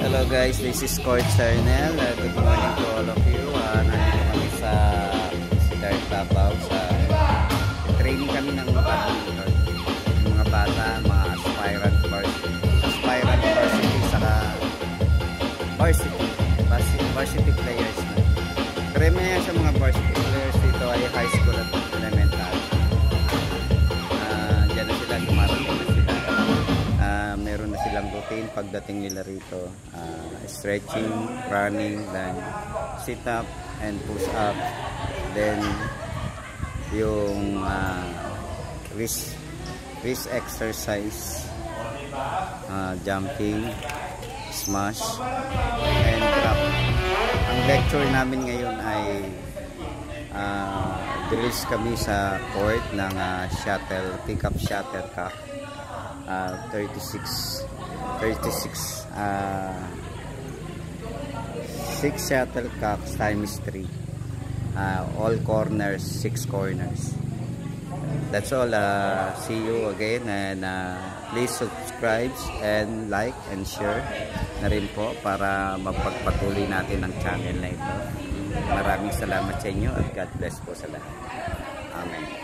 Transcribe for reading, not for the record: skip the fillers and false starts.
Hello guys, this is Coach Arnel. Good morning to all of you. Nandito kami sa Siddharth Davao. Training kami ng mga bata, mga aspirant varsity saka varsity players na. Karamihan sa mga varsity players dito ay high school at elementary. Diyan na sila, gumarating na sila. Meron na silang routine pagdating nila rito. Stretching, running, then sit up and push up, then yung wrist exercise, jumping, smash, and drop. Ang lecture namin ngayon ay drills kami sa court ng pick-up shuttlecock. 36 6 shuttlecocks times 3, all corners, 6 corners. That's all. See you again, and please subscribe and like and share na rin po para mapagpatuloy natin ang channel na ito. Maraming salamat sa inyo at God bless po sa lahat. Amen.